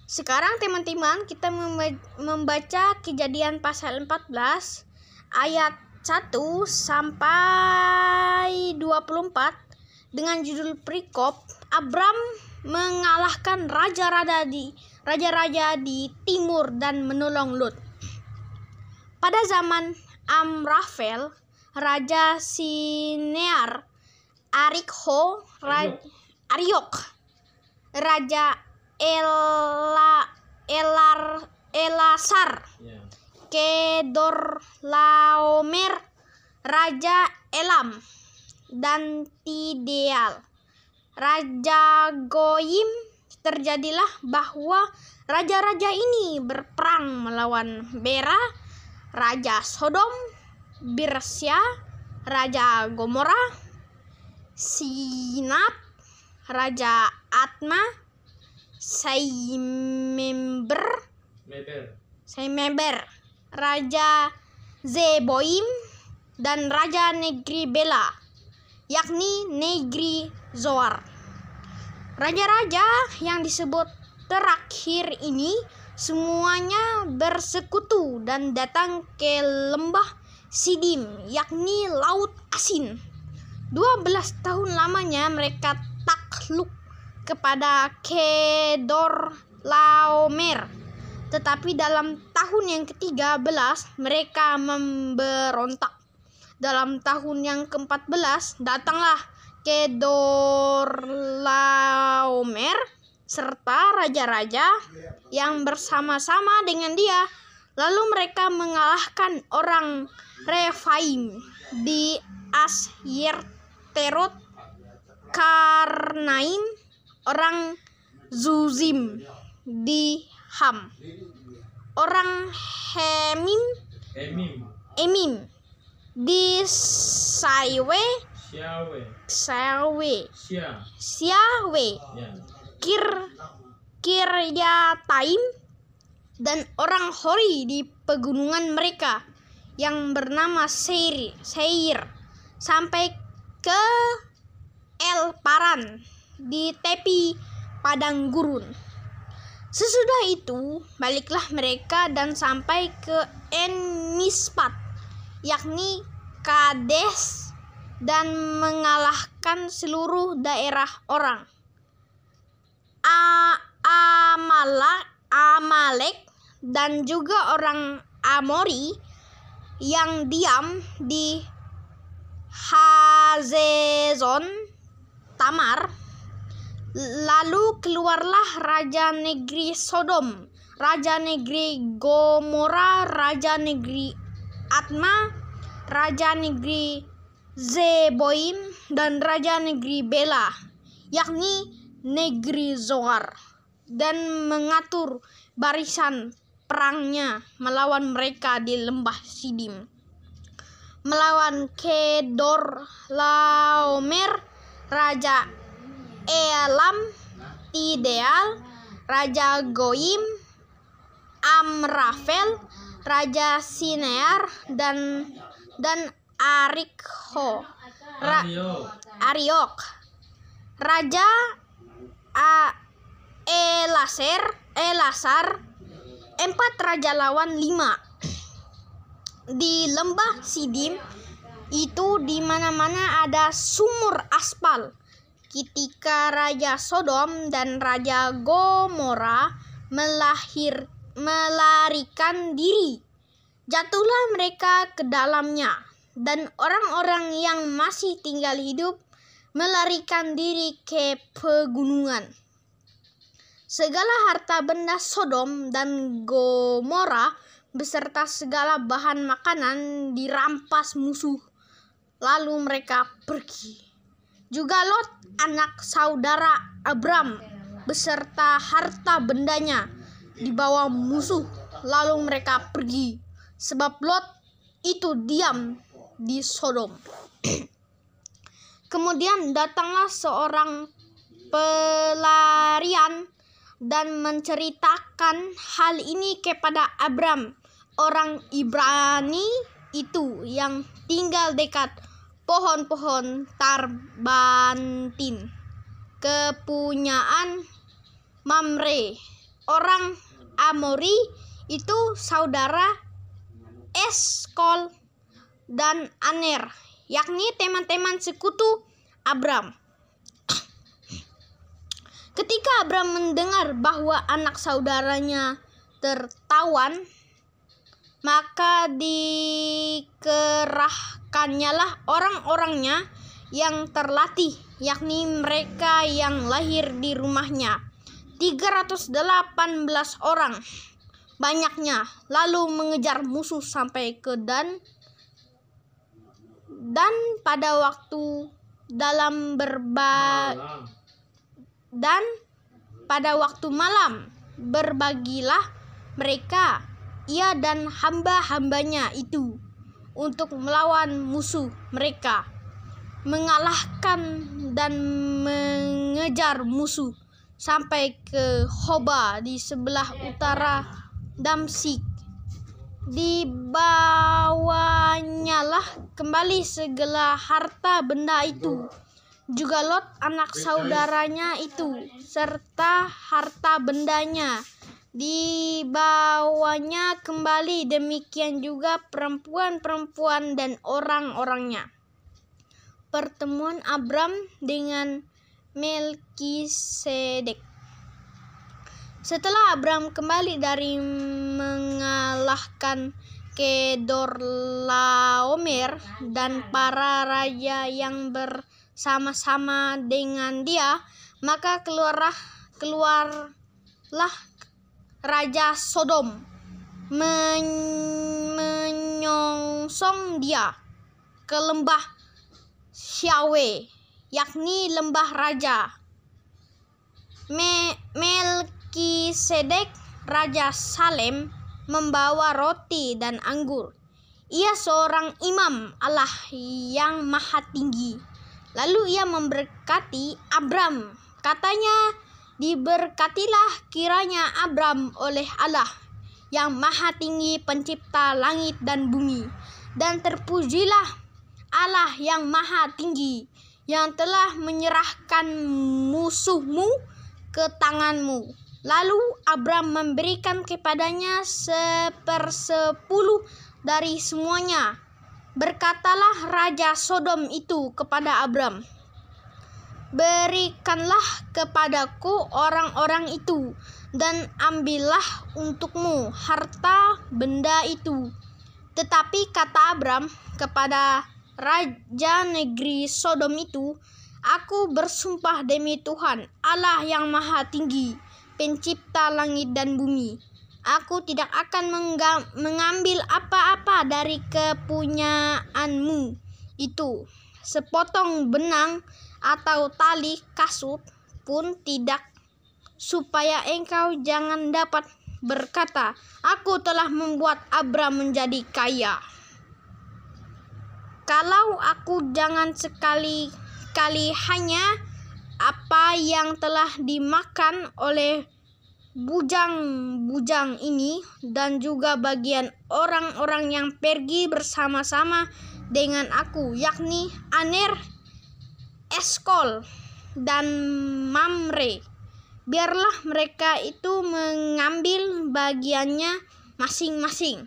Sekarang teman-teman kita membaca Kejadian pasal 14 ayat 1 sampai 24 dengan judul perikop Abram mengalahkan raja-raja di timur dan menolong Lot. Pada zaman Amrafel, Raja Sinear, Ariok, Raja Elasar, Kedorlaomer, Raja Elam, dan Tideal, Raja Goyim. Terjadilah bahwa raja-raja ini berperang melawan Bera, Raja Sodom, Birsya, Raja Gomora, Sinab, Raja Atma, Saimeber, Raja Zeboim, dan Raja Negeri Bela, yakni Negeri Zoar. Raja-raja yang disebut terakhir ini semuanya bersekutu dan datang ke lembah Sidim, yakni Laut Asin. 12 tahun lamanya mereka takluk kepada Kedorlaomer. Tetapi dalam tahun yang ke-13 mereka memberontak. Dalam tahun yang ke-14 datanglah Kedorlaomer serta raja-raja yang bersama-sama dengan dia. Lalu mereka mengalahkan orang Refaim di Asyerterot, Karnaim, orang Zuzim di Ham, orang Emim di Siawe, Kiryataim, dan orang Hori di pegunungan mereka yang bernama Seir, sampai ke El Paran di tepi padang gurun. Sesudah itu baliklah mereka dan sampai ke En-Mispat, yakni Kades, dan mengalahkan seluruh daerah orang Amalek dan juga orang Amori yang diam di Hazezon Tamar. Lalu keluarlah raja negeri Sodom, raja negeri Gomora, raja negeri Atma, raja negeri Zeboim, dan raja negeri Bela, yakni negeri Zoar, dan mengatur barisan perangnya melawan mereka di lembah Sidim, melawan Kedorlaomer, raja Elam, Tideal, raja Goyim, Amrafel, raja Sinear, dan Ariok, raja Elasar, 4 raja lawan 5. Di lembah Sidim itu di mana-mana ada sumur aspal. Ketika Raja Sodom dan Raja Gomora melarikan diri, jatuhlah mereka ke dalamnya, dan orang-orang yang masih tinggal hidup melarikan diri ke pegunungan. Segala harta benda Sodom dan Gomora beserta segala bahan makanan dirampas musuh, lalu mereka pergi. Juga Lot, anak saudara Abram, beserta harta bendanya dibawa musuh, lalu mereka pergi, sebab Lot itu diam di Sodom. Kemudian datanglah seorang pelarian dan menceritakan hal ini kepada Abram, orang Ibrani itu yang tinggal dekat pohon-pohon tarbantin, kepunyaan Mamre, orang Amori itu saudara Eskol dan Aner, yakni teman-teman sekutu Abram. Ketika Abram mendengar bahwa anak saudaranya tertawan, maka dikerahkannyalah orang-orangnya yang terlatih, yakni mereka yang lahir di rumahnya, 318 orang banyaknya, lalu mengejar musuh sampai ke Dan pada waktu malam berbagilah mereka, ia dan hamba-hambanya itu, untuk melawan musuh mereka, mengalahkan dan mengejar musuh sampai ke Hoba di sebelah utara Damsik. Dibawanyalah kembali segala harta benda itu, juga Lot anak saudaranya itu, serta harta bendanya dibawanya kembali, demikian juga perempuan-perempuan dan orang-orangnya. Pertemuan Abram dengan Melkisedek. Setelah Abram kembali dari mengalahkan Kedorlaomer dan para raja yang bersama-sama dengan dia, maka keluarlah Raja Sodom menyongsong dia ke lembah Syawe, yakni lembah raja. Melkisedek Raja Salem membawa roti dan anggur. Ia seorang imam Allah yang maha tinggi. Lalu ia memberkati Abram. Katanya, diberkatilah kiranya Abram oleh Allah yang maha tinggi, pencipta langit dan bumi. Dan terpujilah Allah yang maha tinggi, yang telah menyerahkan musuhmu ke tanganmu. Lalu Abram memberikan kepadanya 1/10 dari semuanya. Berkatalah Raja Sodom itu kepada Abram, berikanlah kepadaku orang-orang itu, dan ambillah untukmu harta benda itu. Tetapi kata Abram kepada raja negeri Sodom itu, aku bersumpah demi Tuhan, Allah yang maha tinggi, pencipta langit dan bumi, aku tidak akan mengambil apa-apa dari kepunyaanmu itu, sepotong benang atau tali kasut pun tidak, supaya engkau jangan dapat berkata, aku telah membuat Abram menjadi kaya. Kalau aku jangan sekali-kali hanya apa yang telah dimakan oleh bujang-bujang ini, dan juga bagian orang-orang yang pergi bersama-sama dengan aku, yakni Aner, Eskol, dan Mamre. Biarlah mereka itu mengambil bagiannya masing-masing.